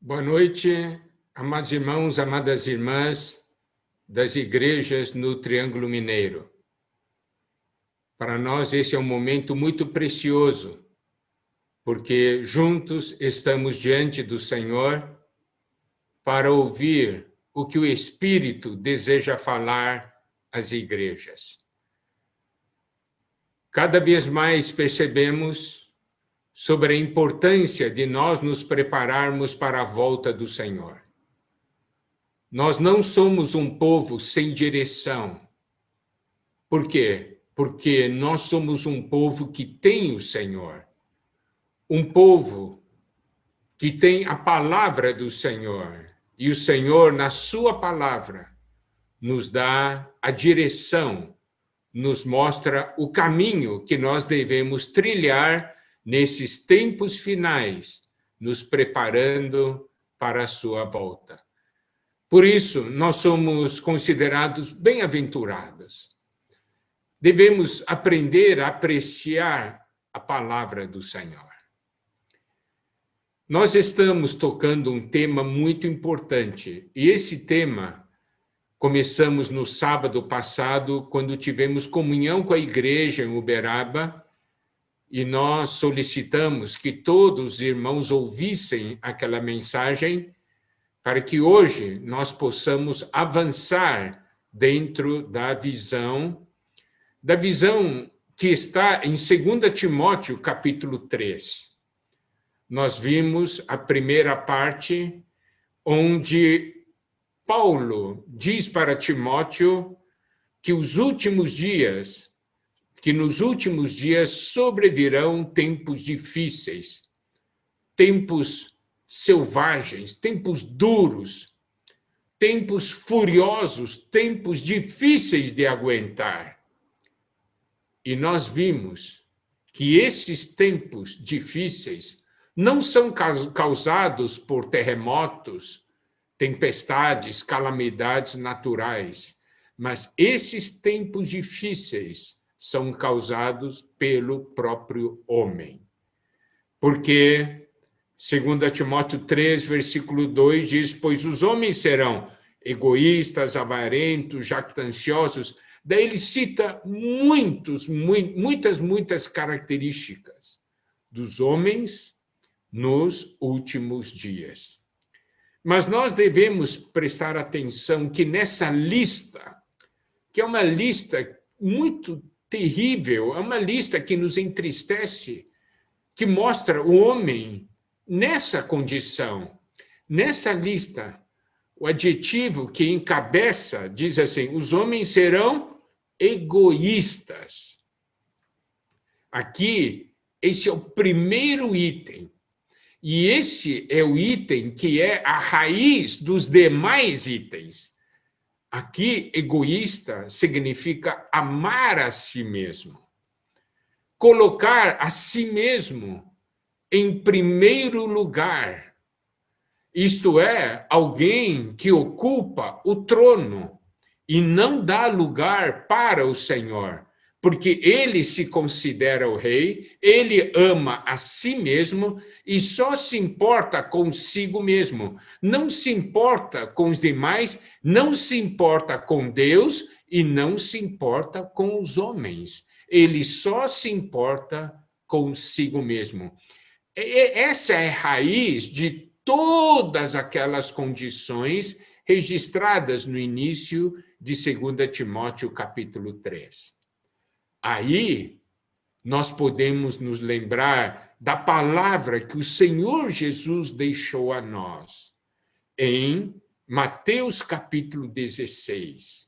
Boa noite, amados irmãos, amadas irmãs das igrejas no Triângulo Mineiro. Para nós esse é um momento muito precioso, porque juntos estamos diante do Senhor para ouvir o que o Espírito deseja falar às igrejas. Cada vez mais percebemos sobre a importância de nós nos prepararmos para a volta do Senhor. Nós não somos um povo sem direção. Por quê? Porque nós somos um povo que tem o Senhor. Um povo que tem a palavra do Senhor. E o Senhor, na sua palavra, nos dá a direção, nos mostra o caminho que nós devemos trilhar nesses tempos finais, nos preparando para a sua volta. Por isso, nós somos considerados bem-aventurados. Devemos aprender a apreciar a palavra do Senhor. Nós estamos tocando um tema muito importante, e esse tema começamos no sábado passado, quando tivemos comunhão com a igreja em Uberaba, e nós solicitamos que todos os irmãos ouvissem aquela mensagem para que hoje nós possamos avançar dentro da visão que está em 2 Timóteo, capítulo 3. Nós vimos a primeira parte, onde Paulo diz para Timóteo que nos últimos dias sobrevirão tempos difíceis, tempos selvagens, tempos duros, tempos furiosos, tempos difíceis de aguentar. E nós vimos que esses tempos difíceis não são causados por terremotos, tempestades, calamidades naturais, mas esses tempos difíceis são causados pelo próprio homem. Porque 2 Timóteo 3, versículo 2 diz: pois os homens serão egoístas, avarentos, jactanciosos. Daí ele cita muitas características dos homens nos últimos dias. Mas nós devemos prestar atenção que nessa lista, que é uma lista muito terrível, é uma lista que nos entristece, que mostra o homem nessa condição. Nessa lista, o adjetivo que encabeça diz assim: os homens serão egoístas. Aqui, esse é o primeiro item. E esse é o item que é a raiz dos demais itens. Aqui, egoísta significa amar a si mesmo. Colocar a si mesmo em primeiro lugar. Isto é, alguém que ocupa o trono e não dá lugar para o Senhor, porque ele se considera o rei, ele ama a si mesmo e só se importa consigo mesmo. Não se importa com os demais, não se importa com Deus e não se importa com os homens. Ele só se importa consigo mesmo. Essa é a raiz de todas aquelas condições registradas no início de 2 Timóteo, capítulo 3. Aí, nós podemos nos lembrar da palavra que o Senhor Jesus deixou a nós, em Mateus, capítulo 16.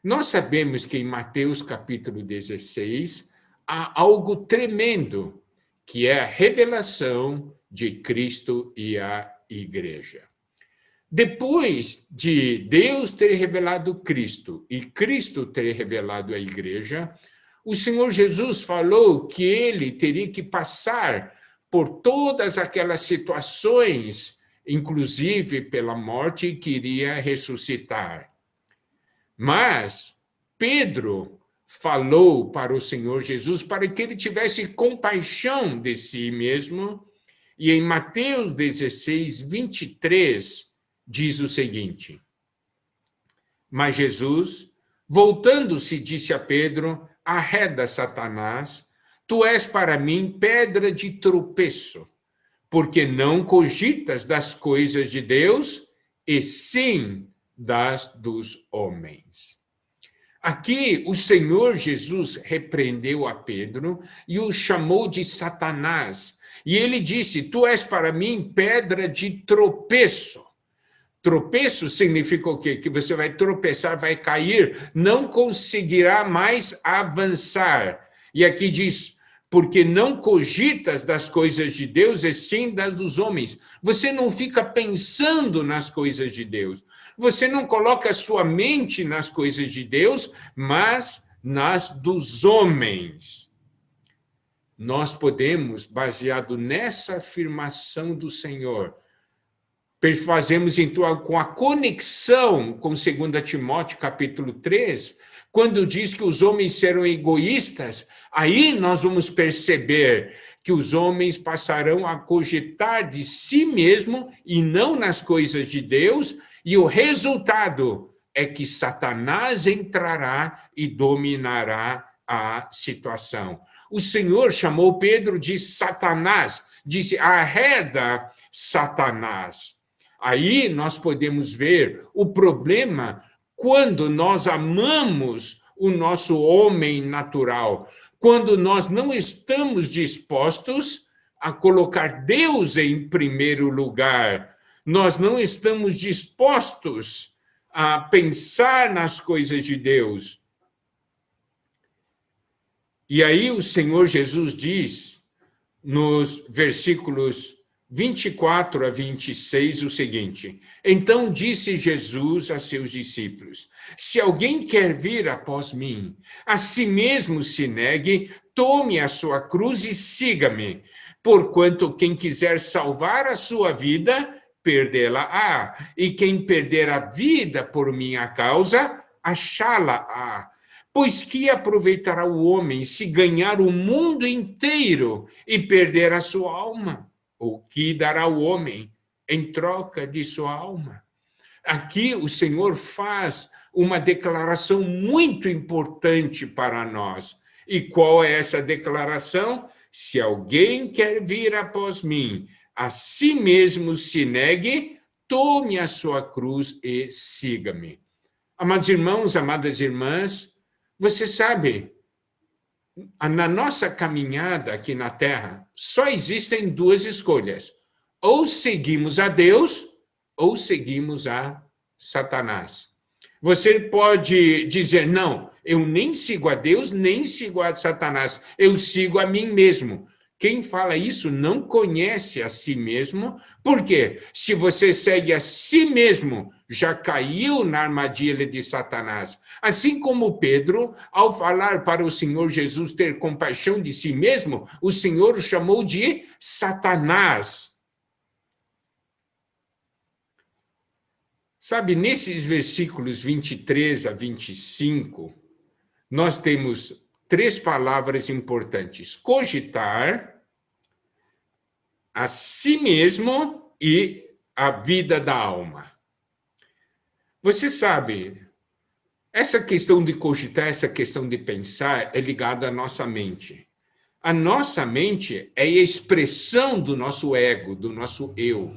Nós sabemos que em Mateus, capítulo 16, há algo tremendo, que é a revelação de Cristo e a igreja. Depois de Deus ter revelado Cristo e Cristo ter revelado a igreja, o Senhor Jesus falou que ele teria que passar por todas aquelas situações, inclusive pela morte, e que iria ressuscitar. Mas Pedro falou para o Senhor Jesus para que ele tivesse compaixão de si mesmo E em Mateus 16, 23, diz o seguinte: Mas Jesus, voltando-se, disse a Pedro: Arreda, Satanás, tu és para mim pedra de tropeço, porque não cogitas das coisas de Deus, e sim das dos homens. Aqui o Senhor Jesus repreendeu a Pedro e o chamou de Satanás. E ele disse: Tu és para mim pedra de tropeço. Tropeço significa o quê? Que você vai tropeçar, vai cair, não conseguirá mais avançar. E aqui diz: porque não cogitas das coisas de Deus, e sim das dos homens. Você não fica pensando nas coisas de Deus. Você não coloca a sua mente nas coisas de Deus, mas nas dos homens. Nós podemos, baseado nessa afirmação do Senhor, fazemos então com a conexão com 2 Timóteo capítulo 3, quando diz que os homens serão egoístas, aí nós vamos perceber que os homens passarão a cogitar de si mesmo e não nas coisas de Deus, e o resultado é que Satanás entrará e dominará a situação. O Senhor chamou Pedro de Satanás, disse: arreda, Satanás. Aí nós podemos ver o problema quando nós amamos o nosso homem natural, quando nós não estamos dispostos a colocar Deus em primeiro lugar, nós não estamos dispostos a pensar nas coisas de Deus. E aí o Senhor Jesus diz, nos versículos 24 a 26, o seguinte: Então disse Jesus a seus discípulos: Se alguém quer vir após mim, a si mesmo se negue, tome a sua cruz e siga-me. Porquanto quem quiser salvar a sua vida, perdê-la-á. E quem perder a vida por minha causa, achá-la-á. Pois que aproveitará o homem se ganhar o mundo inteiro e perder a sua alma? O que dará o homem em troca de sua alma? Aqui o Senhor faz uma declaração muito importante para nós. E qual é essa declaração? Se alguém quer vir após mim, a si mesmo se negue, tome a sua cruz e siga-me. Amados irmãos, amadas irmãs, você sabe, na nossa caminhada aqui na Terra, só existem duas escolhas. Ou seguimos a Deus, ou seguimos a Satanás. Você pode dizer: não, eu nem sigo a Deus, nem sigo a Satanás, eu sigo a mim mesmo. Quem fala isso não conhece a si mesmo, porque se você segue a si mesmo, já caiu na armadilha de Satanás. Assim como Pedro, ao falar para o Senhor Jesus ter compaixão de si mesmo, o Senhor o chamou de Satanás. Sabe, nesses versículos 23 a 25, nós temos três palavras importantes: cogitar, a si mesmo e a vida da alma. Você sabe, essa questão de cogitar, essa questão de pensar é ligada à nossa mente. A nossa mente é a expressão do nosso ego, do nosso eu.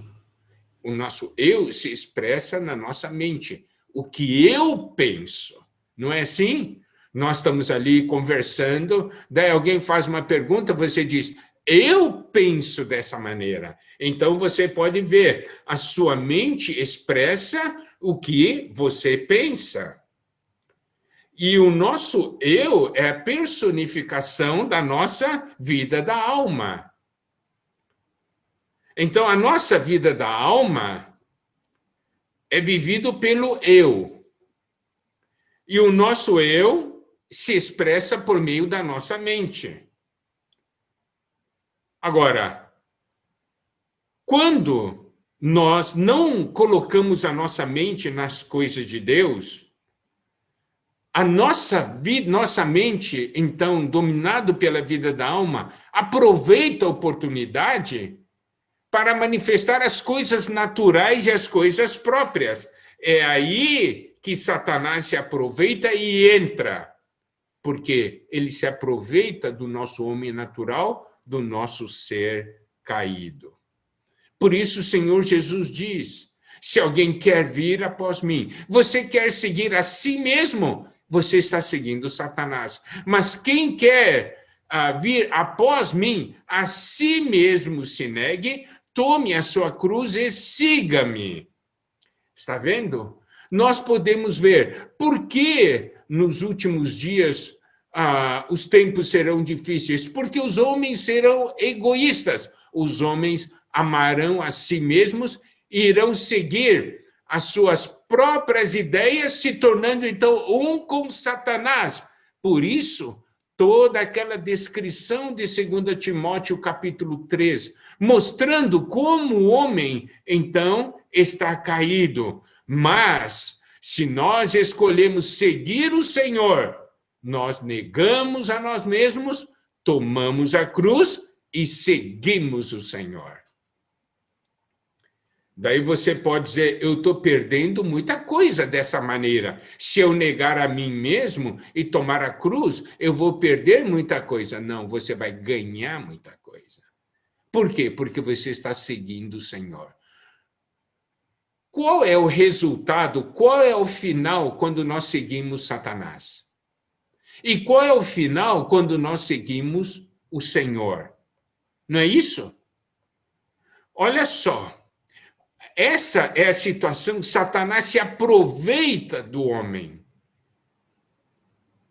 O nosso eu se expressa na nossa mente. O que eu penso, não é assim? Nós estamos ali conversando, daí alguém faz uma pergunta, você diz: eu penso dessa maneira. Então você pode ver, a sua mente expressa o que você pensa. E o nosso eu é a personificação da nossa vida da alma. Então, a nossa vida da alma é vivido pelo eu. E o nosso eu se expressa por meio da nossa mente. Agora, quando nós não colocamos a nossa mente nas coisas de Deus, a nossa mente, então, dominado pela vida da alma, aproveita a oportunidade para manifestar as coisas naturais e as coisas próprias. É aí que Satanás se aproveita e entra, porque ele se aproveita do nosso homem natural, do nosso ser caído. Por isso o Senhor Jesus diz: se alguém quer vir após mim, você quer seguir a si mesmo, você está seguindo Satanás. Mas quem quer vir após mim, a si mesmo se negue, tome a sua cruz e siga-me. Está vendo? Nós podemos ver por que nos últimos dias os tempos serão difíceis. Porque os homens serão egoístas. Os homens amarão a si mesmos e irão seguir as suas próprias ideias, se tornando então um com Satanás. Por isso, toda aquela descrição de 2 Timóteo capítulo 3, mostrando como o homem então está caído. Mas, se nós escolhemos seguir o Senhor, nós negamos a nós mesmos, tomamos a cruz e seguimos o Senhor. Daí você pode dizer, eu estou perdendo muita coisa dessa maneira. Se eu negar a mim mesmo e tomar a cruz, eu vou perder muita coisa. Não, você vai ganhar muita coisa. Por quê? Porque você está seguindo o Senhor. Qual é o resultado, qual é o final quando nós seguimos Satanás? E qual é o final quando nós seguimos o Senhor? Não é isso? Olha só. Essa é a situação, Satanás se aproveita do homem.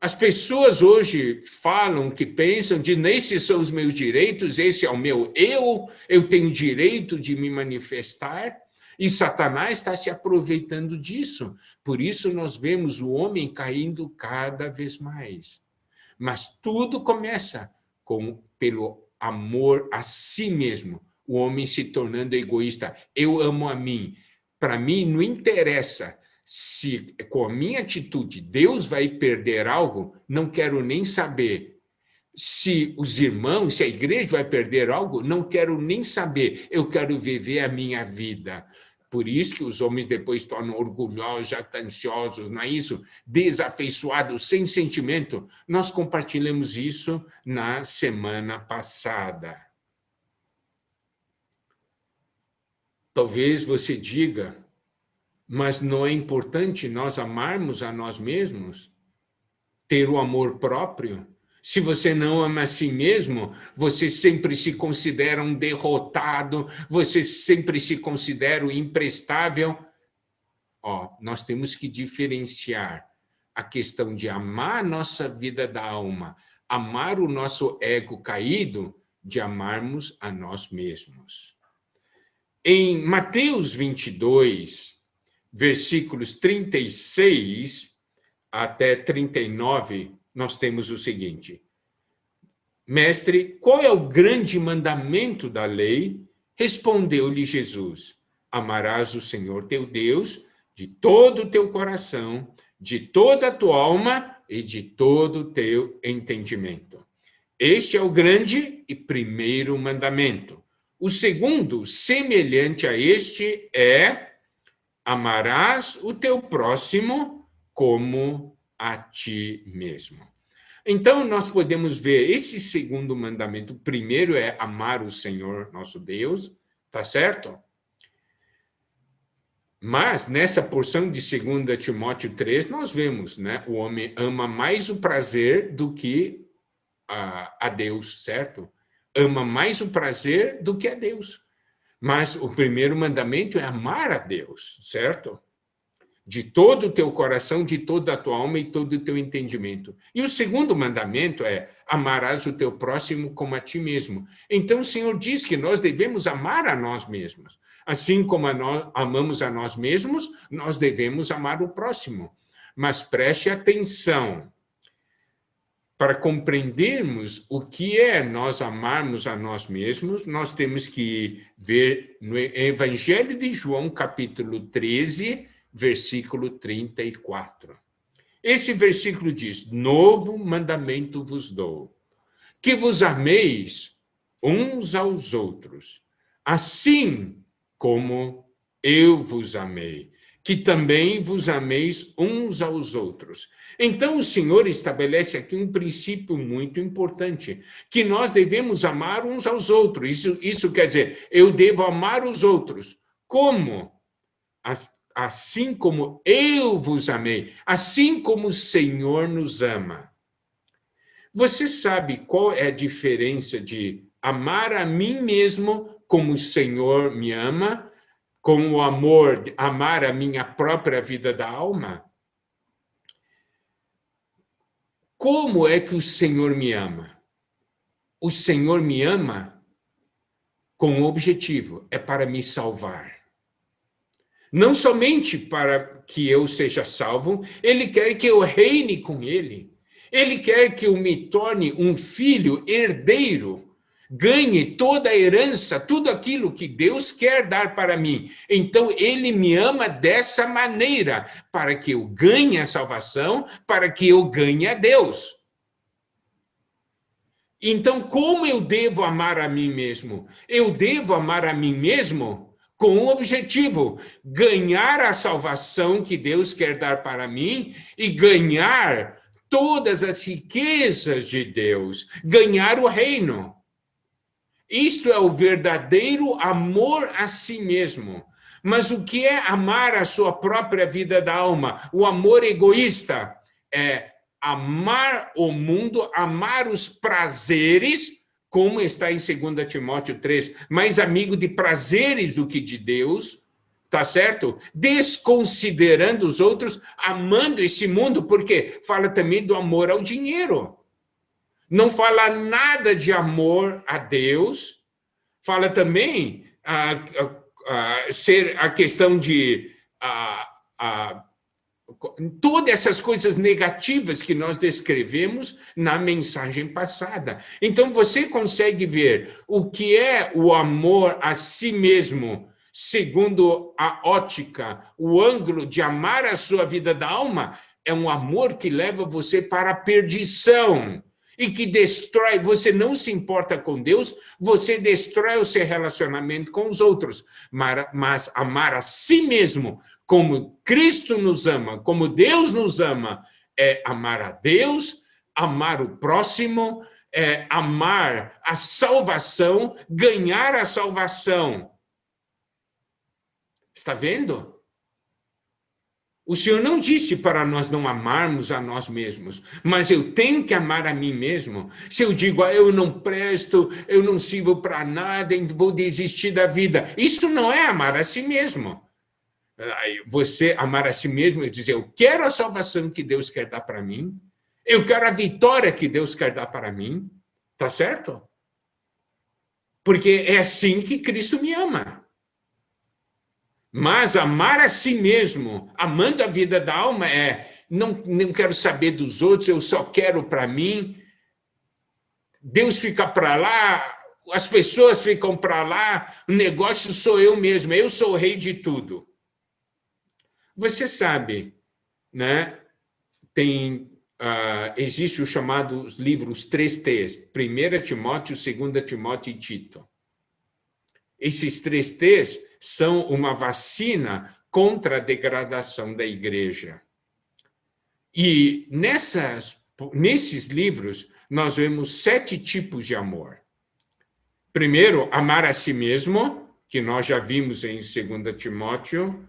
As pessoas hoje falam, que pensam, dizem, esses são os meus direitos, esse é o meu eu tenho direito de me manifestar, e Satanás está se aproveitando disso. Por isso nós vemos o homem caindo cada vez mais. Mas tudo começa pelo amor a si mesmo. O homem se tornando egoísta. Eu amo a mim. Para mim, não interessa se com a minha atitude Deus vai perder algo, não quero nem saber. Se os irmãos, se a igreja vai perder algo, não quero nem saber. Eu quero viver a minha vida. Por isso que os homens depois tornam orgulhosos, jactanciosos, não é isso? Desafeiçoados, sem sentimento. Nós compartilhamos isso na semana passada. Talvez você diga, mas não é importante nós amarmos a nós mesmos? Ter o amor próprio? Se você não ama a si mesmo, você sempre se considera um derrotado, você sempre se considera um imprestável. Nós temos que diferenciar a questão de amar a nossa vida da alma, amar o nosso ego caído, de amarmos a nós mesmos. Em Mateus 22, versículos 36 até 39, nós temos o seguinte: Mestre, qual é o grande mandamento da lei? Respondeu-lhe Jesus: amarás o Senhor teu Deus de todo o teu coração, de toda a tua alma e de todo o teu entendimento. Este é o grande e primeiro mandamento. O segundo, semelhante a este, é: amarás o teu próximo como a ti mesmo. Então, nós podemos ver esse segundo mandamento. O primeiro é amar o Senhor, nosso Deus, tá certo? Mas, nessa porção de 2 Timóteo 3, nós vemos, né? O homem ama mais o prazer do que a Deus, certo? Ama mais o prazer do que a Deus. Mas o primeiro mandamento é amar a Deus, certo? De todo o teu coração, de toda a tua alma e todo o teu entendimento. E o segundo mandamento é: amarás o teu próximo como a ti mesmo. Então o Senhor diz que nós devemos amar a nós mesmos. Assim como nós amamos a nós mesmos, nós devemos amar o próximo. Mas preste atenção. Para compreendermos o que é nós amarmos a nós mesmos, nós temos que ver no Evangelho de João, capítulo 13, versículo 34. Esse versículo diz: novo mandamento vos dou, que vos ameis uns aos outros, assim como eu vos amei, que também vos ameis uns aos outros. Então, o Senhor estabelece aqui um princípio muito importante, que nós devemos amar uns aos outros. Isso quer dizer, eu devo amar os outros. Como? Assim como eu vos amei, assim como o Senhor nos ama. Você sabe qual é a diferença de amar a mim mesmo como o Senhor me ama, com o amor, amar a minha própria vida da alma? Como é que o Senhor me ama? O Senhor me ama com um objetivo, é para me salvar. Não somente para que eu seja salvo, ele quer que eu reine com ele. Ele quer que eu me torne um filho herdeiro, ganhe toda a herança, tudo aquilo que Deus quer dar para mim. Então, ele me ama dessa maneira, para que eu ganhe a salvação, para que eu ganhe a Deus. Então, como eu devo amar a mim mesmo? Eu devo amar a mim mesmo com um objetivo: ganhar a salvação que Deus quer dar para mim e ganhar todas as riquezas de Deus, ganhar o reino. Isto é o verdadeiro amor a si mesmo. Mas o que é amar a sua própria vida da alma? O amor egoísta é amar o mundo, amar os prazeres, como está em 2 Timóteo 3, mais amigo de prazeres do que de Deus, tá certo? Desconsiderando os outros, amando esse mundo, porque fala também do amor ao dinheiro. Não fala nada de amor a Deus, fala também ser a questão de todas essas coisas negativas que nós descrevemos na mensagem passada. Então, você consegue ver o que é o amor a si mesmo, segundo a ótica, o ângulo de amar a sua vida da alma, é um amor que leva você para a perdição e que destrói. Você não se importa com Deus, você destrói o seu relacionamento com os outros. Mas amar a si mesmo, como Cristo nos ama, como Deus nos ama, é amar a Deus, amar o próximo, é amar a salvação, ganhar a salvação. Está vendo? O Senhor não disse para nós não amarmos a nós mesmos, mas eu tenho que amar a mim mesmo. Se eu digo, eu não presto, eu não sirvo para nada, vou desistir da vida. Isso não é amar a si mesmo. Você amar a si mesmo e dizer, eu quero a salvação que Deus quer dar para mim, eu quero a vitória que Deus quer dar para mim, tá certo? Porque é assim que Cristo me ama. Mas amar a si mesmo, amando a vida da alma, não quero saber dos outros, eu só quero para mim. Deus fica para lá, as pessoas ficam para lá, o negócio sou eu mesmo, eu sou o rei de tudo. Você sabe, né? Existe o chamado livros 3T's, 1 Timóteo, 2 Timóteo e Tito. Esses 3T's são uma vacina contra a degradação da igreja. E nesses livros, nós vemos 7 tipos de amor. Primeiro, amar a si mesmo, que nós já vimos em 2 Timóteo,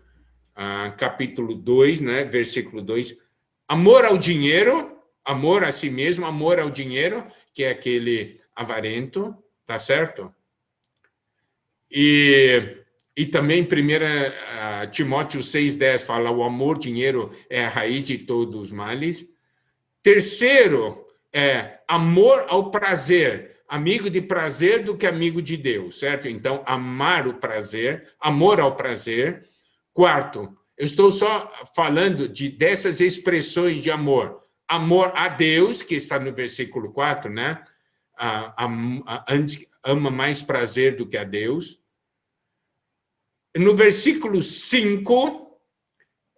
capítulo 2, né, versículo 2. Amor ao dinheiro, amor a si mesmo, amor ao dinheiro, que é aquele avarento, tá certo? E também 1 Timóteo 6,10 fala, o amor, dinheiro é a raiz de todos os males. Terceiro, amor ao prazer, amigo de prazer do que amigo de Deus, certo? Então, amar o prazer, amor ao prazer. Quarto, eu estou só falando dessas expressões de amor. Amor a Deus, que está no versículo 4, né? Ama mais prazer do que a Deus. No versículo 5,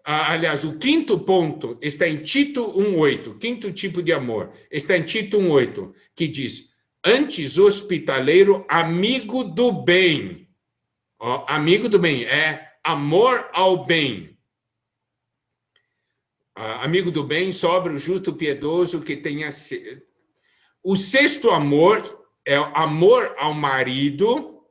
aliás, o quinto ponto está em Tito 1,8, quinto tipo de amor, está em Tito 1,8, que diz, antes hospitaleiro, amigo do bem. Ó, amigo do bem é amor ao bem. Amigo do bem, sóbrio, justo, piedoso, que tenha... O sexto amor é amor ao marido,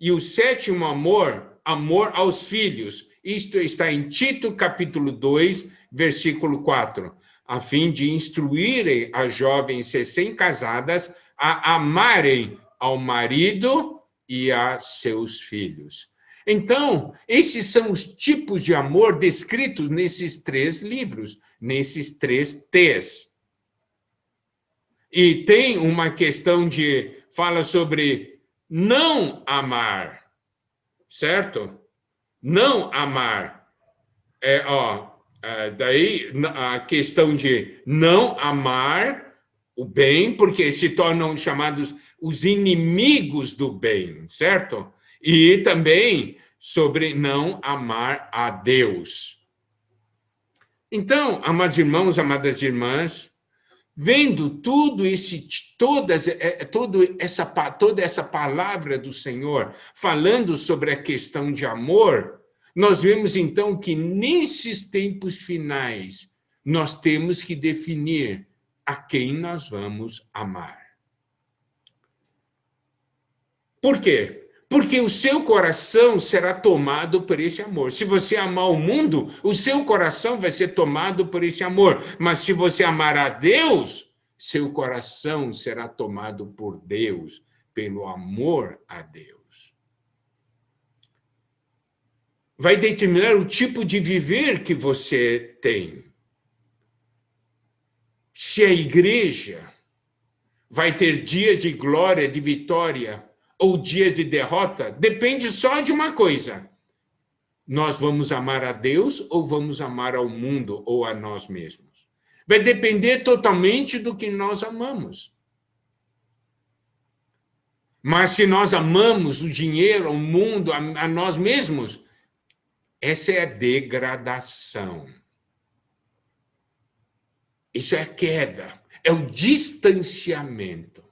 e o sétimo amor, amor aos filhos. Isto está em Tito, capítulo 2, versículo 4, a fim de instruírem as jovens recém-casadas a amarem ao marido e a seus filhos. Então, esses são os tipos de amor descritos nesses 3 livros, nesses 3 T's. E tem uma questão de... fala sobre não amar, certo? Não amar. Daí a questão de não amar o bem, porque se tornam chamados os inimigos do bem, certo? E também sobre não amar a Deus. Então, amados irmãos, amadas irmãs, vendo toda essa palavra do Senhor falando sobre a questão de amor, nós vemos então que nesses tempos finais nós temos que definir a quem nós vamos amar. Por quê? Porque o seu coração será tomado por esse amor. Se você amar o mundo, o seu coração vai ser tomado por esse amor. Mas se você amar a Deus, seu coração será tomado por Deus, pelo amor a Deus. Vai determinar o tipo de viver que você tem. Se a igreja vai ter dias de glória, de vitória, ou dias de derrota, depende só de uma coisa. Nós vamos amar a Deus ou vamos amar ao mundo ou a nós mesmos? Vai depender totalmente do que nós amamos. Mas se nós amamos o dinheiro, o mundo, a nós mesmos, essa é a degradação. Isso é a queda, é o distanciamento.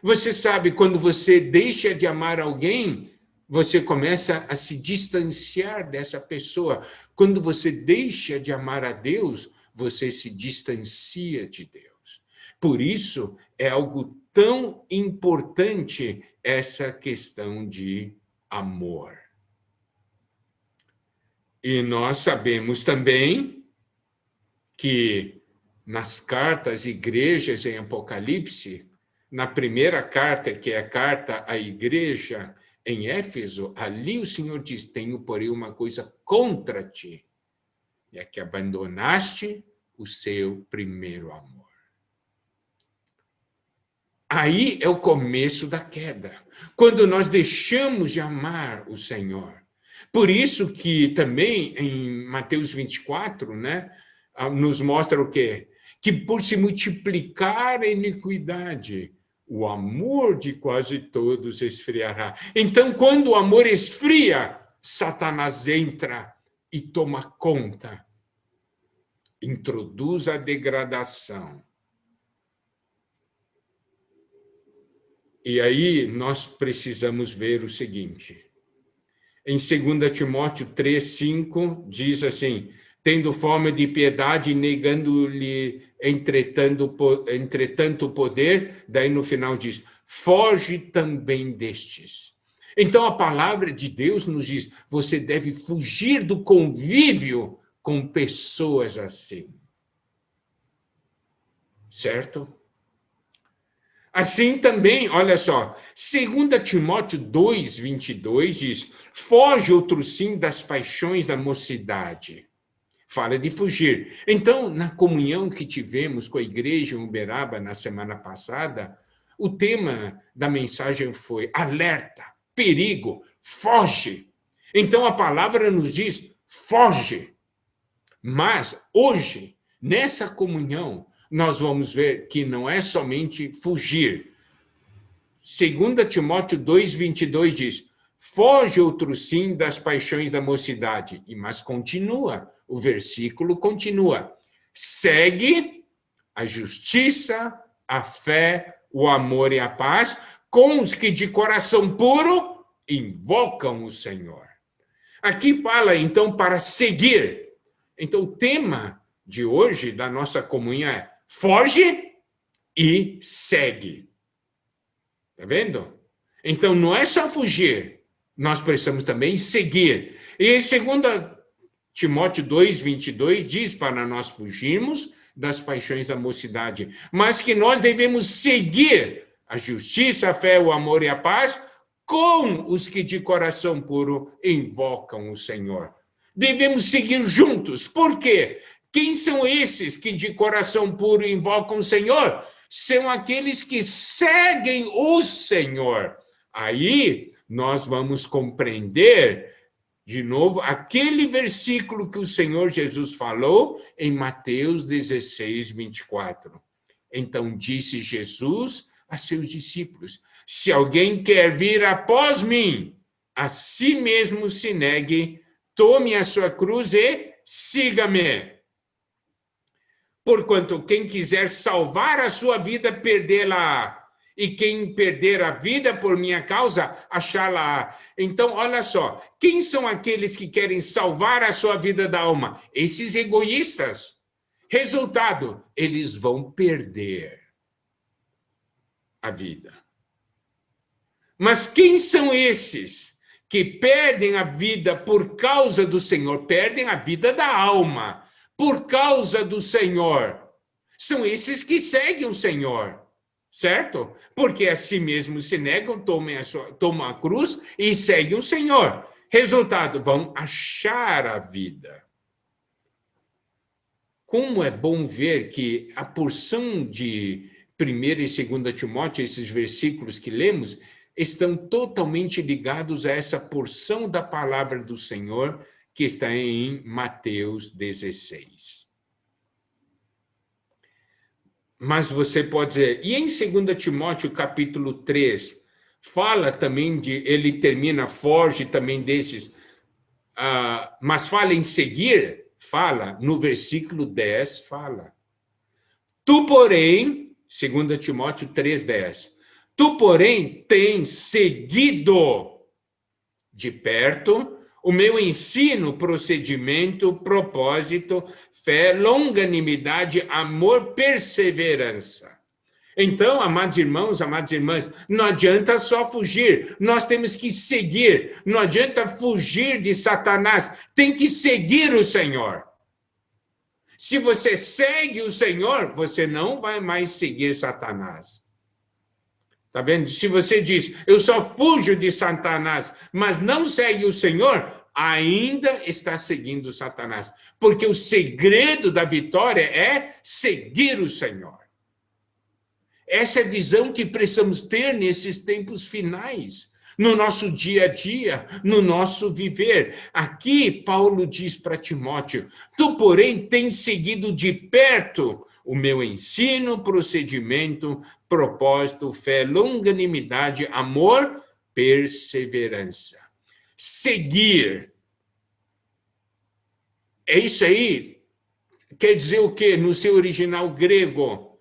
Você sabe, quando você deixa de amar alguém, você começa a se distanciar dessa pessoa. Quando você deixa de amar a Deus, você se distancia de Deus. Por isso, é algo tão importante essa questão de amor. E nós sabemos também que nas cartas igrejas em Apocalipse, na primeira carta, que é a carta à igreja em Éfeso, ali o Senhor diz: tenho, porém, uma coisa contra ti, é que abandonaste o seu primeiro amor. Aí é o começo da queda, quando nós deixamos de amar o Senhor. Por isso que também em Mateus 24, né, nos mostra o quê? Que por se multiplicar a iniquidade, o amor de quase todos esfriará. Então, quando o amor esfria, Satanás entra e toma conta, introduz a degradação. E aí nós precisamos ver o seguinte. Em 2 Timóteo 3:5, diz assim: tendo fome de piedade, negando-lhe, entretanto, o poder, daí no final diz: foge também destes. Então a palavra de Deus nos diz: você deve fugir do convívio com pessoas assim. Certo? Assim também, olha só, 2 Timóteo 2:22 diz: foge outro sim das paixões da mocidade. Fala de fugir. Então, na comunhão que tivemos com a igreja em Uberaba na semana passada, o tema da mensagem foi alerta, perigo, foge. Então a palavra nos diz: foge. Mas hoje, nessa comunhão, nós vamos ver que não é somente fugir. 2 Timóteo 2:22 diz: foge outro sim das paixões da mocidade. Mas continua, o versículo continua: segue a justiça, a fé, o amor e a paz com os que de coração puro invocam o Senhor. Aqui fala, então, para seguir. Então, o tema de hoje da nossa comunhão é foge e segue. Está vendo? Então, não é só fugir, nós precisamos também seguir. E em 2 Timóteo 2:22 diz para nós fugirmos das paixões da mocidade, mas que nós devemos seguir a justiça, a fé, o amor e a paz com os que de coração puro invocam o Senhor. Devemos seguir juntos. Por quê? Quem são esses que de coração puro invocam o Senhor? São aqueles que seguem o Senhor. Aí nós vamos compreender, de novo, aquele versículo que o Senhor Jesus falou em Mateus 16:24. Então disse Jesus a seus discípulos: se alguém quer vir após mim, a si mesmo se negue, tome a sua cruz e siga-me. Porquanto quem quiser salvar a sua vida, perdê-la. E quem perder a vida por minha causa, achá-la. Então, olha só, quem são aqueles que querem salvar a sua vida da alma? Esses egoístas. Resultado, eles vão perder a vida. Mas quem são esses que perdem a vida por causa do Senhor? Perdem a vida da alma por causa do Senhor. São esses que seguem o Senhor, certo? Porque a si mesmos se negam, tomam a cruz e seguem o Senhor. Resultado, vão achar a vida. Como é bom ver que a porção de 1 e 2 Timóteo, esses versículos que lemos, estão totalmente ligados a essa porção da palavra do Senhor que está em Mateus 16. Mas você pode dizer, e em 2 Timóteo capítulo 3, fala também de, ele termina, foge também desses, mas fala em seguir, fala, no versículo 10, fala. Tu, porém, 2 Timóteo 3:10, tu, porém, tens seguido de perto o meu ensino, procedimento, propósito, fé, longanimidade, amor, perseverança. Então, amados irmãos, amadas irmãs, não adianta só fugir, nós temos que seguir, não adianta fugir de Satanás, tem que seguir o Senhor. Se você segue o Senhor, você não vai mais seguir Satanás. Tá vendo? Se você diz, eu só fujo de Satanás, mas não segue o Senhor, ainda está seguindo Satanás. Porque o segredo da vitória é seguir o Senhor. Essa é a visão que precisamos ter nesses tempos finais, no nosso dia a dia, no nosso viver. Aqui, Paulo diz para Timóteo, tu, porém, tens seguido de perto o meu ensino, procedimento, propósito, fé, longanimidade, amor, perseverança. Seguir. É isso aí. Quer dizer o quê? No seu original grego,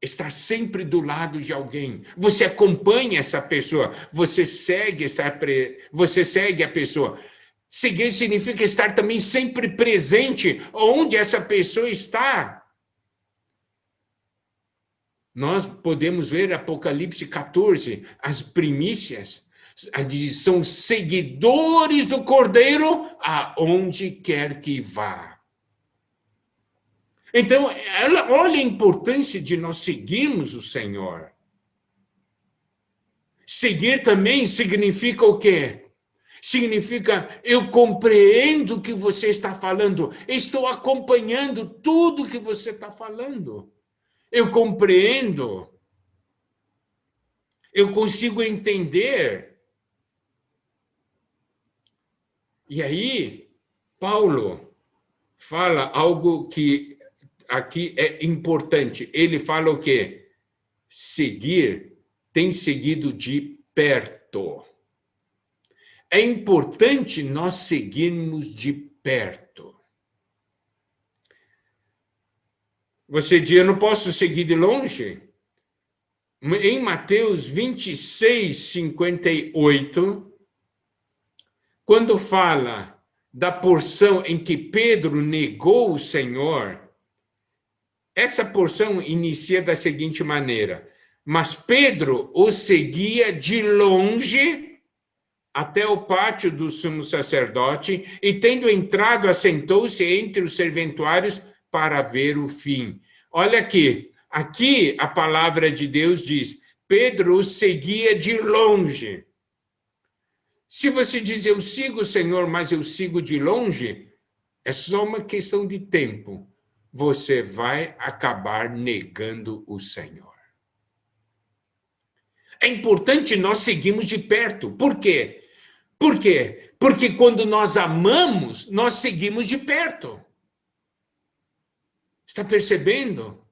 estar sempre do lado de alguém. Você acompanha essa pessoa, você segue a pessoa. Seguir significa estar também sempre presente onde essa pessoa está. Nós podemos ver Apocalipse 14, as primícias, são seguidores do Cordeiro aonde quer que vá. Então, olha a importância de nós seguirmos o Senhor. Seguir também significa o quê? Significa, eu compreendo o que você está falando, estou acompanhando tudo que você está falando. Eu compreendo, eu consigo entender. E aí, Paulo fala algo que aqui é importante. Ele fala o quê? Seguir, tem seguido de perto. É importante nós seguirmos de perto. Você diz, eu não posso seguir de longe? em Mateus 26, 58, quando fala da porção em que Pedro negou o Senhor, essa porção inicia da seguinte maneira: mas Pedro o seguia de longe até o pátio do sumo sacerdote e, tendo entrado, assentou-se entre os serventuários para ver o fim. Olha aqui a palavra de Deus diz: Pedro o seguia de longe. Se você diz, eu sigo o Senhor, mas eu sigo de longe, é só uma questão de tempo. Você vai acabar negando o Senhor. É importante nós seguirmos de perto. Por quê? Por quê? Porque quando nós amamos, nós seguimos de perto. Está percebendo?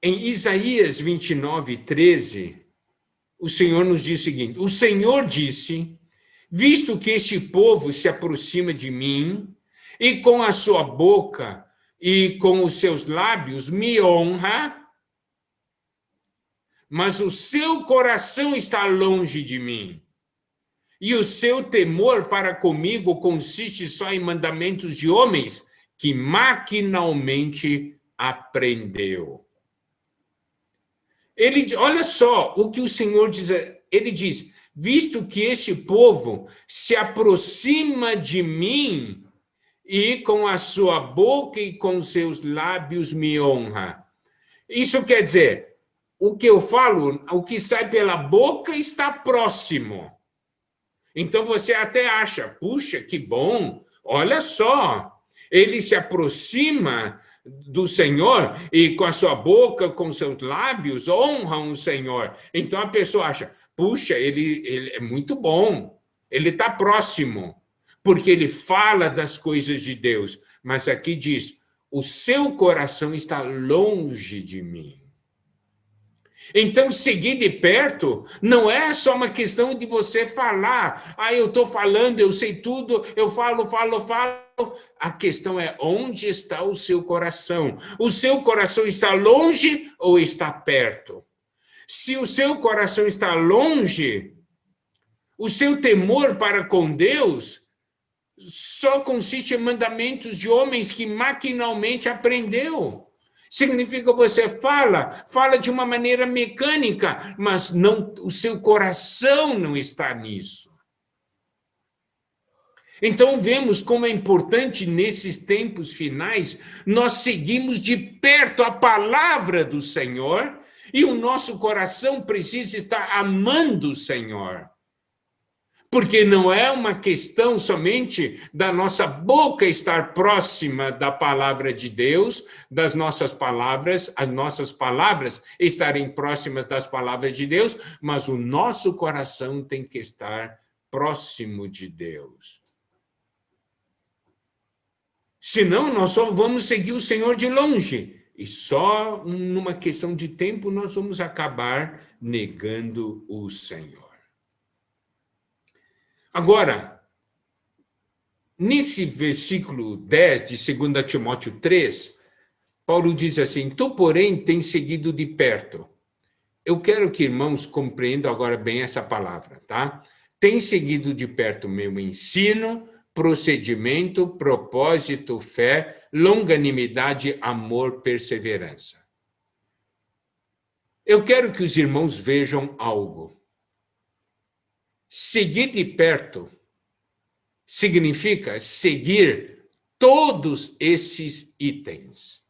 Em Isaías 29, 13, o Senhor nos diz o seguinte: o Senhor disse, visto que este povo se aproxima de mim, e com a sua boca e com os seus lábios me honra, mas o seu coração está longe de mim, e o seu temor para comigo consiste só em mandamentos de homens que maquinalmente aprendeu. Olha só o que o Senhor diz, ele diz, visto que este povo se aproxima de mim e com a sua boca e com seus lábios me honra. Isso quer dizer, o que eu falo, o que sai pela boca está próximo. Então você até acha, puxa, que bom, olha só, ele se aproxima do Senhor e com a sua boca, com seus lábios, honram o Senhor. Então a pessoa acha, puxa, ele é muito bom, ele está próximo, porque ele fala das coisas de Deus. Mas aqui diz, o seu coração está longe de mim. Então, seguir de perto não é só uma questão de você falar. Eu estou falando, eu sei tudo, eu falo. A questão é onde está o seu coração. O seu coração está longe ou está perto? Se o seu coração está longe, o seu temor para com Deus só consiste em mandamentos de homens que maquinalmente aprendeu. Significa que você fala de uma maneira mecânica, mas não, o seu coração não está nisso. Então vemos como é importante nesses tempos finais nós seguirmos de perto a palavra do Senhor e o nosso coração precisa estar amando o Senhor. Porque não é uma questão somente da nossa boca estar próxima da palavra de Deus, das nossas palavras, as nossas palavras estarem próximas das palavras de Deus, mas o nosso coração tem que estar próximo de Deus. Senão, nós só vamos seguir o Senhor de longe. E só numa questão de tempo nós vamos acabar negando o Senhor. Agora, nesse versículo 10 de 2 Timóteo 3, Paulo diz assim, tu, porém, tens seguido de perto. Eu quero que irmãos compreendam agora bem essa palavra, tá? Tens seguido de perto meu ensino, procedimento, propósito, fé, longanimidade, amor, perseverança. Eu quero que os irmãos vejam algo. Seguir de perto significa seguir todos esses itens.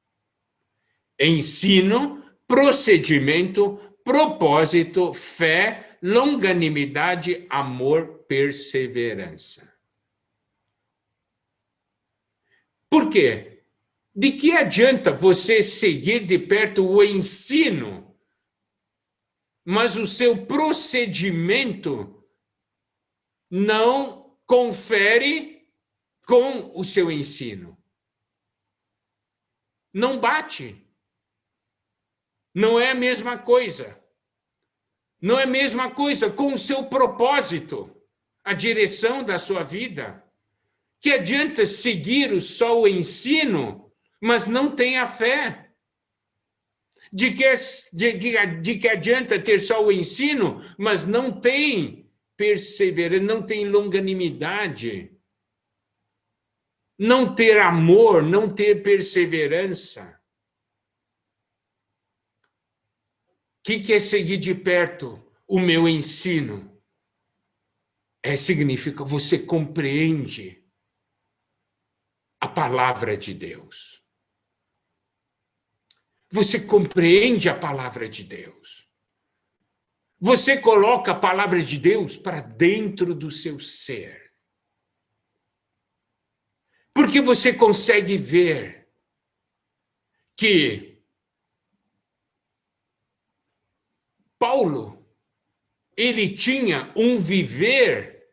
Ensino, procedimento, propósito, fé, longanimidade, amor, perseverança. Por quê? De que adianta você seguir de perto o ensino, mas o seu procedimento não confere com o seu ensino? Não bate. Não é a mesma coisa. Não é a mesma coisa com o seu propósito, a direção da sua vida. Que adianta seguir só o ensino, mas não tem a fé? De que adianta ter só o ensino, mas não tem perseverança, não tem longanimidade, não ter amor, não ter perseverança. O que é seguir de perto o meu ensino? Significa você compreende a palavra de Deus. Você compreende a palavra de Deus. Você coloca a palavra de Deus para dentro do seu ser. Porque você consegue ver que Paulo, ele tinha um viver,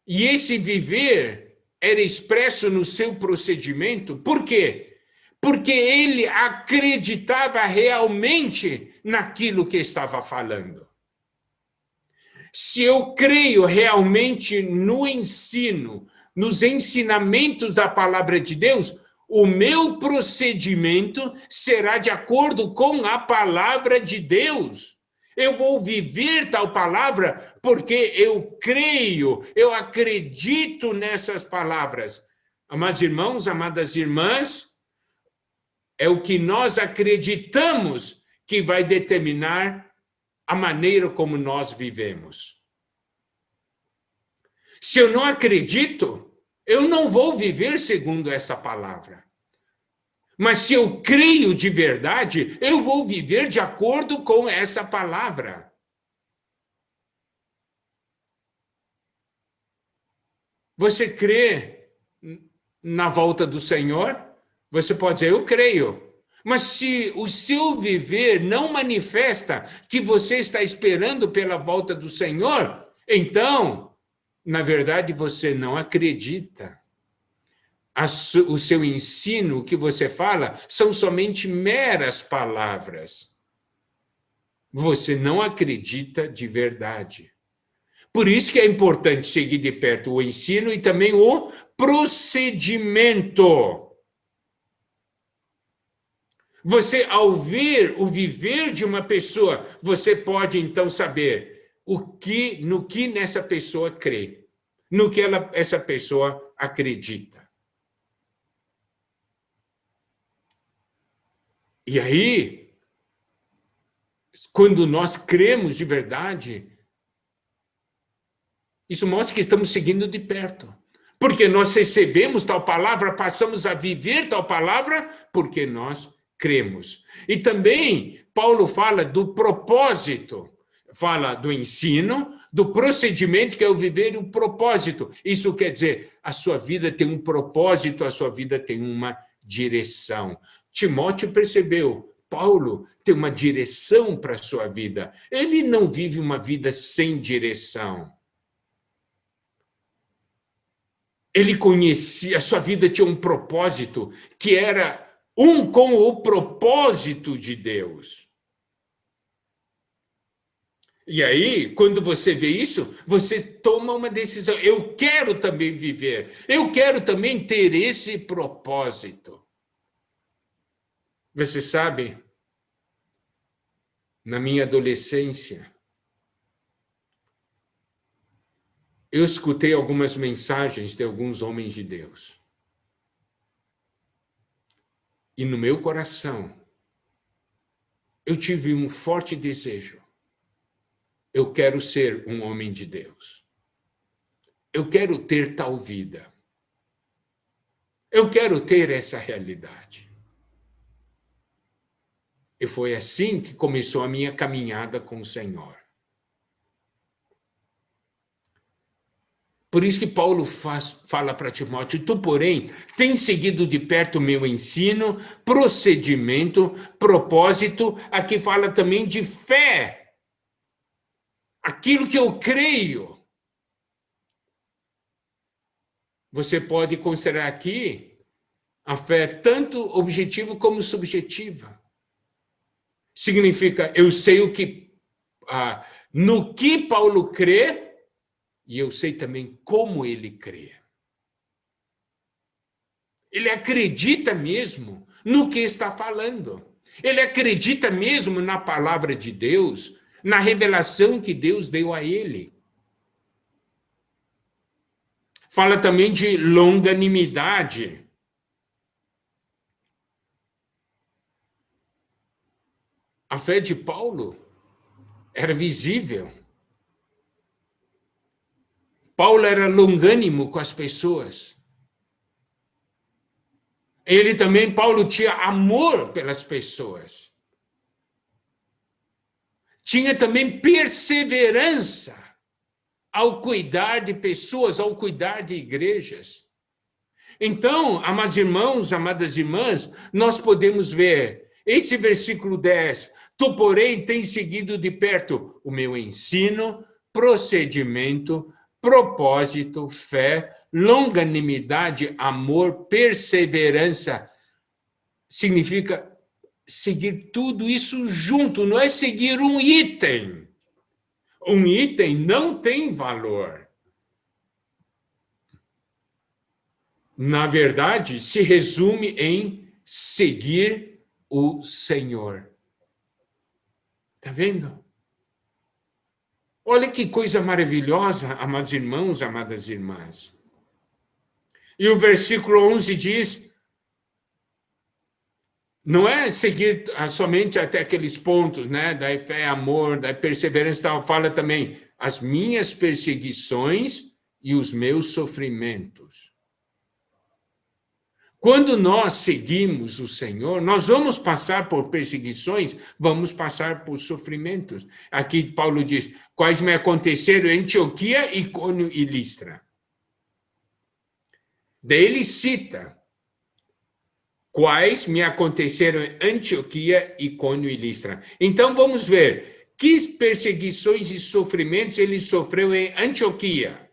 e esse viver era expresso no seu procedimento. Por quê? Porque ele acreditava realmente naquilo que estava falando. Se eu creio realmente no ensino, nos ensinamentos da palavra de Deus, o meu procedimento será de acordo com a palavra de Deus. Eu vou viver tal palavra porque eu creio, eu acredito nessas palavras. Amados irmãos, amadas irmãs, é o que nós acreditamos que vai determinar a maneira como nós vivemos. Se eu não acredito, eu não vou viver segundo essa palavra. Mas se eu creio de verdade, eu vou viver de acordo com essa palavra. Você crê na volta do Senhor? Você pode dizer, eu creio. Mas se o seu viver não manifesta que você está esperando pela volta do Senhor, então, na verdade, você não acredita. O seu ensino, o que você fala, são somente meras palavras. Você não acredita de verdade. Por isso que é importante seguir de perto o ensino e também o procedimento. Você, ao ver o viver de uma pessoa, você pode então saber no que nessa pessoa crê, no que essa pessoa acredita. E aí, quando nós cremos de verdade, isso mostra que estamos seguindo de perto. Porque nós recebemos tal palavra, passamos a viver tal palavra, porque nós cremos. E também, Paulo fala do propósito, fala do ensino, do procedimento, que é o viver, e o propósito. Isso quer dizer, a sua vida tem um propósito, a sua vida tem uma direção. Timóteo percebeu, Paulo tem uma direção para a sua vida. Ele não vive uma vida sem direção. Ele conhecia, a sua vida tinha um propósito, que era um com o propósito de Deus. E aí, quando você vê isso, você toma uma decisão. Eu quero também viver, eu quero também ter esse propósito. Você sabe, na minha adolescência, eu escutei algumas mensagens de alguns homens de Deus. E no meu coração, eu tive um forte desejo. Eu quero ser um homem de Deus. Eu quero ter tal vida. Eu quero ter essa realidade. E foi assim que começou a minha caminhada com o Senhor. Por isso que Paulo fala para Timóteo, tu, porém, tens seguido de perto o meu ensino, procedimento, propósito, aqui fala também de fé. Aquilo que eu creio. Você pode considerar aqui a fé tanto objetiva como subjetiva. Significa, eu sei no que Paulo crê, e eu sei também como ele crê. Ele acredita mesmo no que está falando. Ele acredita mesmo na palavra de Deus, na revelação que Deus deu a ele. Fala também de longanimidade. A fé de Paulo era visível. Paulo era longânimo com as pessoas. Paulo tinha amor pelas pessoas. Tinha também perseverança ao cuidar de pessoas, ao cuidar de igrejas. Então, amados irmãos, amadas irmãs, nós podemos ver esse versículo 10. Tu, porém, tens seguido de perto o meu ensino, procedimento, propósito, fé, longanimidade, amor, perseverança. Significa seguir tudo isso junto, não é seguir um item. Um item não tem valor. Na verdade, se resume em seguir o Senhor. Está vendo? Olha que coisa maravilhosa, amados irmãos, amadas irmãs. E o versículo 11 diz, não é seguir somente até aqueles pontos, né, da fé, amor, da perseverança, tal. Fala também as minhas perseguições e os meus sofrimentos. Quando nós seguimos o Senhor, nós vamos passar por perseguições, vamos passar por sofrimentos. Aqui Paulo diz, quais me aconteceram em Antioquia, Icônio e Listra. Daí ele cita quais me aconteceram em Antioquia, Icônio e Listra. Então vamos ver que perseguições e sofrimentos ele sofreu em Antioquia.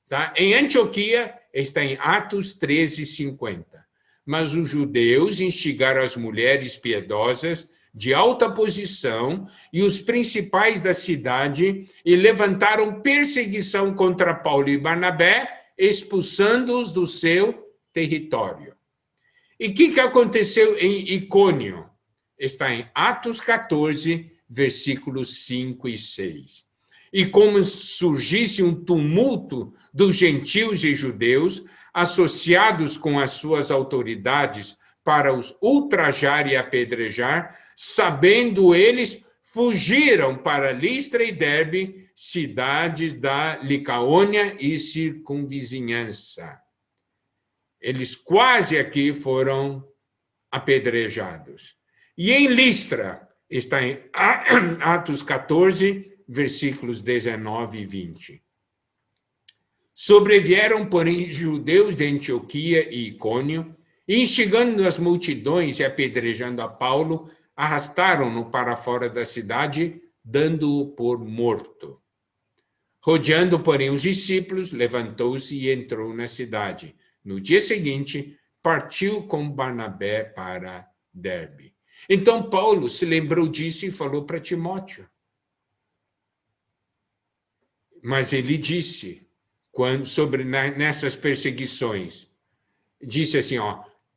Tá? Em Antioquia está em Atos 13:50. Mas os judeus instigaram as mulheres piedosas de alta posição e os principais da cidade e levantaram perseguição contra Paulo e Barnabé, expulsando-os do seu território. E o que aconteceu em Icônio? Está em Atos 14, versículos 5 e 6. E como surgisse um tumulto dos gentios e judeus, associados com as suas autoridades para os ultrajar e apedrejar, sabendo eles, fugiram para Listra e Derbe, cidades da Licaônia e circunvizinhança. Eles quase aqui foram apedrejados. E em Listra, está em Atos 14, versículos 19 e 20. Sobrevieram, porém, judeus de Antioquia e Icônio, e instigando as multidões e apedrejando a Paulo, arrastaram-no para fora da cidade, dando-o por morto. Rodeando, porém, os discípulos, levantou-se e entrou na cidade. No dia seguinte, partiu com Barnabé para Derbe. Então, Paulo se lembrou disso e falou para Timóteo. Mas ele disse, nessas perseguições, disse assim,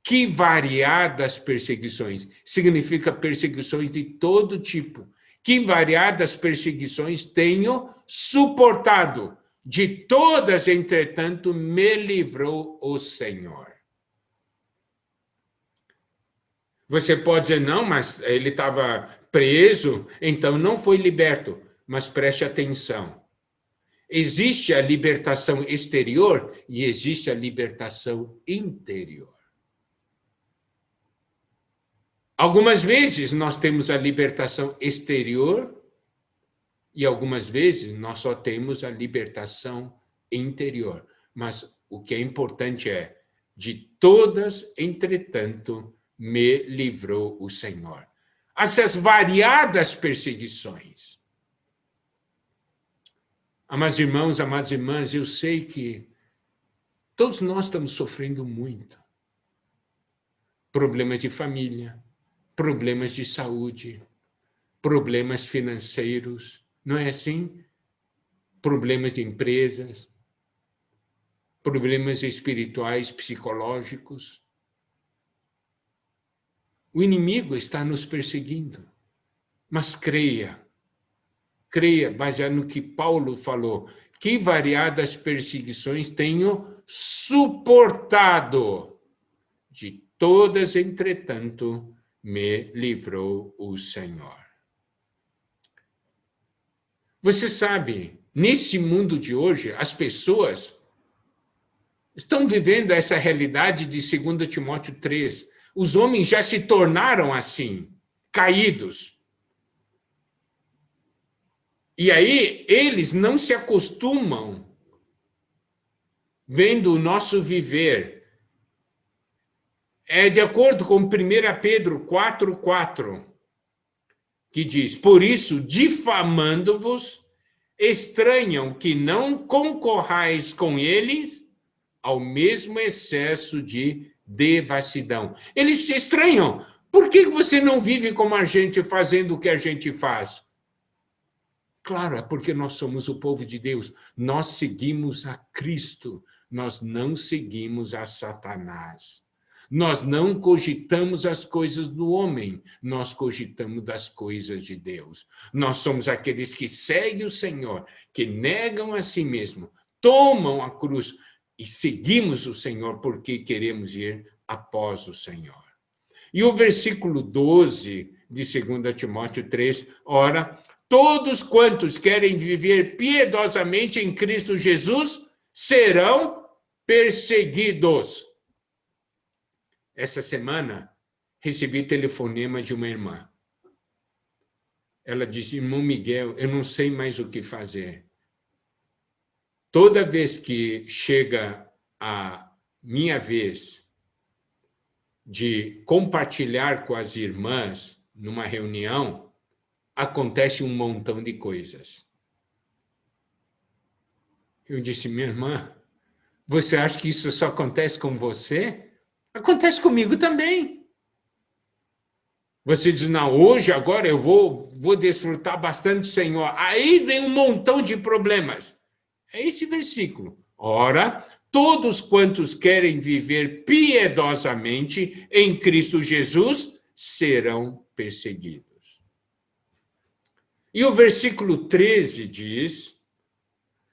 que variadas perseguições, significa perseguições de todo tipo, que variadas perseguições tenho suportado, de todas, entretanto, me livrou o Senhor. Você pode dizer, não, mas ele estava preso, então não foi liberto. Mas preste atenção. Existe a libertação exterior e existe a libertação interior. Algumas vezes nós temos a libertação exterior e algumas vezes nós só temos a libertação interior. Mas o que é importante é, de todas, entretanto, me livrou o Senhor. Essas variadas perseguições. Amados irmãos, amadas irmãs, eu sei que todos nós estamos sofrendo muito. Problemas de família, problemas de saúde, problemas financeiros, não é assim? Problemas de empresas, problemas espirituais, psicológicos. O inimigo está nos perseguindo. Mas creia, baseado no que Paulo falou, que variadas perseguições tenho suportado. De todas, entretanto, me livrou o Senhor. Você sabe, nesse mundo de hoje, as pessoas estão vivendo essa realidade de 2 Timóteo 3. Os homens já se tornaram assim, caídos. E aí, eles não se acostumam vendo o nosso viver. É de acordo com 1 Pedro 4,4, que diz: por isso, difamando-vos, estranham que não concorrais com eles ao mesmo excesso de devassidão. Eles se estranham. Por que você não vive como a gente, fazendo o que a gente faz? Claro, é porque nós somos o povo de Deus. Nós seguimos a Cristo. Nós não seguimos a Satanás. Nós não cogitamos as coisas do homem. Nós cogitamos das coisas de Deus. Nós somos aqueles que seguem o Senhor, que negam a si mesmo, tomam a cruz e seguimos o Senhor porque queremos ir após o Senhor. E o versículo 12 de 2 Timóteo 3, ora, todos quantos querem viver piedosamente em Cristo Jesus serão perseguidos. Essa semana, recebi telefonema de uma irmã. Ela disse: irmão Miguel, eu não sei mais o que fazer. Toda vez que chega a minha vez de compartilhar com as irmãs numa reunião, acontece um montão de coisas. Eu disse: minha irmã, você acha que isso só acontece com você? Acontece comigo também. Você diz: não, hoje, agora eu vou desfrutar bastante do Senhor. Aí vem um montão de problemas. É esse versículo. Ora, todos quantos querem viver piedosamente em Cristo Jesus serão perseguidos. E o versículo 13 diz: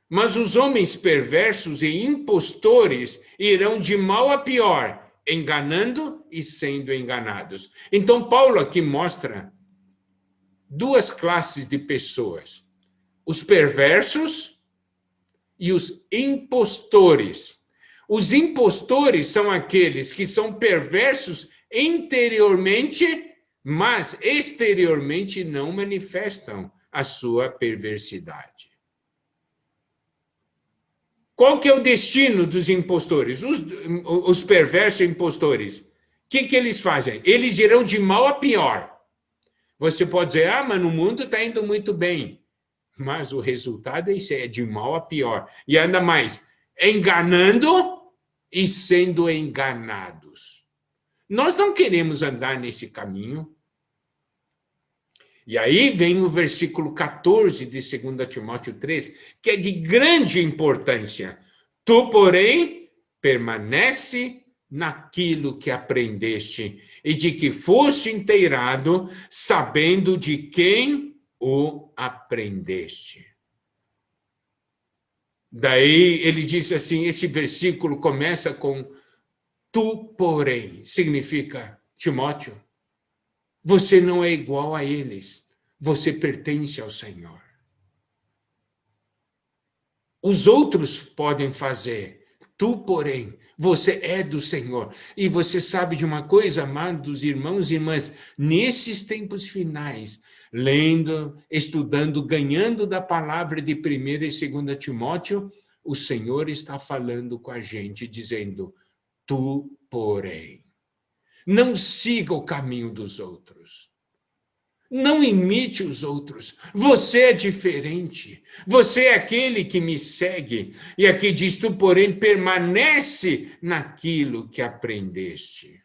mas os homens perversos e impostores irão de mal a pior, enganando e sendo enganados. Então, Paulo aqui mostra duas classes de pessoas: os perversos e os impostores. Os impostores são aqueles que são perversos interiormente, mas exteriormente não manifestam a sua perversidade. Qual que é o destino dos impostores? Os perversos impostores. O que eles fazem? Eles irão de mal a pior. Você pode dizer: mas no mundo está indo muito bem. Mas o resultado é de mal a pior. E ainda mais, enganando e sendo enganados. Nós não queremos andar nesse caminho. E aí vem o versículo 14 de 2 Timóteo 3, que é de grande importância. Tu, porém, permanece naquilo que aprendeste e de que foste inteirado, sabendo de quem o aprendeste. Daí ele diz assim, esse versículo começa com tu, porém, significa, Timóteo, você não é igual a eles. Você pertence ao Senhor. Os outros podem fazer. Tu, porém, você é do Senhor. E você sabe de uma coisa, amados irmãos e irmãs, nesses tempos finais, lendo, estudando, ganhando da palavra de 1 e 2 Timóteo, o Senhor está falando com a gente, dizendo, tu, porém. Não siga o caminho dos outros. Não imite os outros. Você é diferente. Você é aquele que me segue. E aqui diz, tu, porém, permanece naquilo que aprendeste.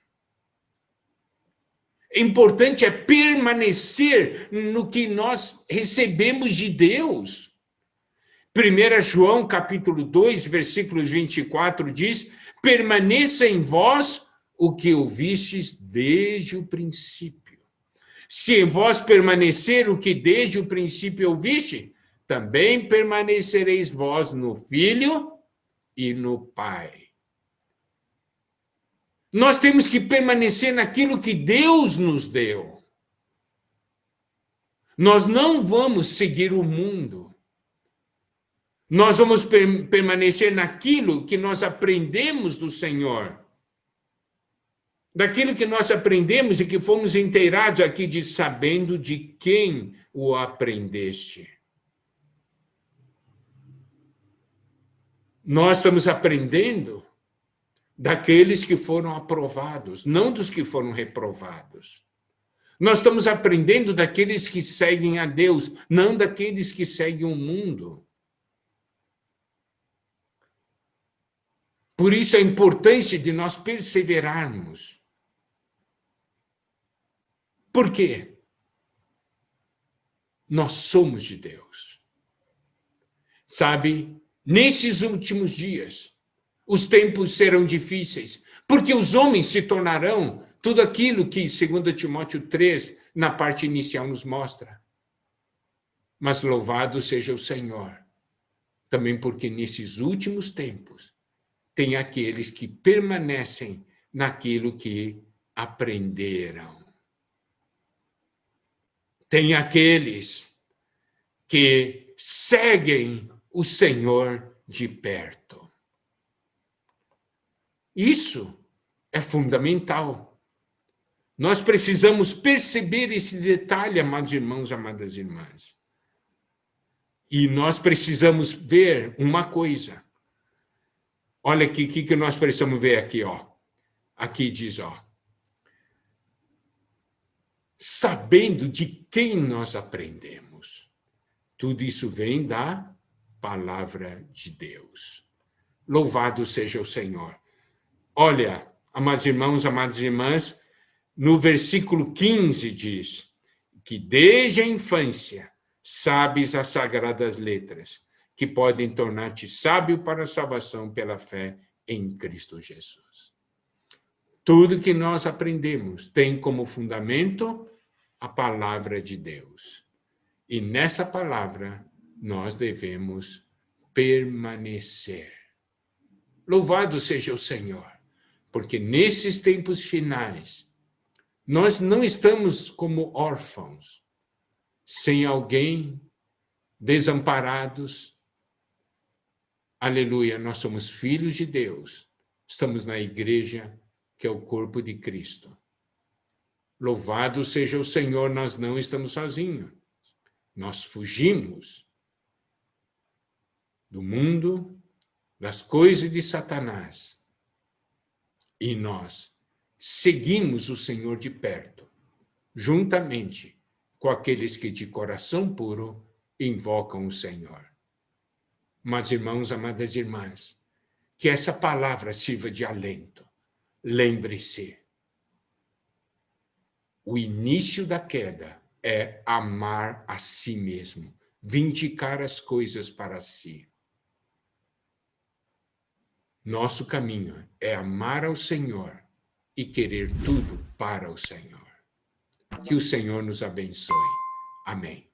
Importante é permanecer no que nós recebemos de Deus. 1 João, capítulo 2, versículos 24, diz, permaneça em vós o que ouvistes desde o princípio. Se em vós permanecer o que desde o princípio ouviste, também permanecereis vós no Filho e no Pai. Nós temos que permanecer naquilo que Deus nos deu. Nós não vamos seguir o mundo. Nós vamos permanecer naquilo que nós aprendemos do Senhor. Daquilo que nós aprendemos e que fomos inteirados aqui de sabendo de quem o aprendeste. Nós estamos aprendendo daqueles que foram aprovados, não dos que foram reprovados. Nós estamos aprendendo daqueles que seguem a Deus, não daqueles que seguem o mundo. Por isso a importância de nós perseverarmos. Por quê? Nós somos de Deus. Sabe, nesses últimos dias, os tempos serão difíceis, porque os homens se tornarão tudo aquilo que 2 Timóteo 3, na parte inicial, nos mostra. Mas louvado seja o Senhor, também porque nesses últimos tempos, tem aqueles que permanecem naquilo que aprenderam. Tem aqueles que seguem o Senhor de perto. Isso é fundamental. Nós precisamos perceber esse detalhe, amados irmãos, amadas irmãs. E nós precisamos ver uma coisa. Olha aqui, o que nós precisamos ver aqui, ó. Aqui diz, ó. Sabendo de quem nós aprendemos. Tudo isso vem da palavra de Deus. Louvado seja o Senhor. Olha, amados irmãos, amadas irmãs, no versículo 15 diz que desde a infância sabes as sagradas letras, que podem tornar-te sábio para a salvação pela fé em Cristo Jesus. Tudo que nós aprendemos tem como fundamento a palavra de Deus. E nessa palavra nós devemos permanecer. Louvado seja o Senhor, porque nesses tempos finais, nós não estamos como órfãos, sem alguém, desamparados. Aleluia, nós somos filhos de Deus, estamos na igreja, que é o corpo de Cristo. Louvado seja o Senhor, nós não estamos sozinhos. Nós fugimos do mundo, das coisas de Satanás. E nós seguimos o Senhor de perto, juntamente com aqueles que de coração puro invocam o Senhor. Mas, irmãos, amadas irmãs, que essa palavra sirva de alento. Lembre-se, o início da queda é amar a si mesmo, vindicar as coisas para si. Nosso caminho é amar ao Senhor e querer tudo para o Senhor. Que o Senhor nos abençoe. Amém.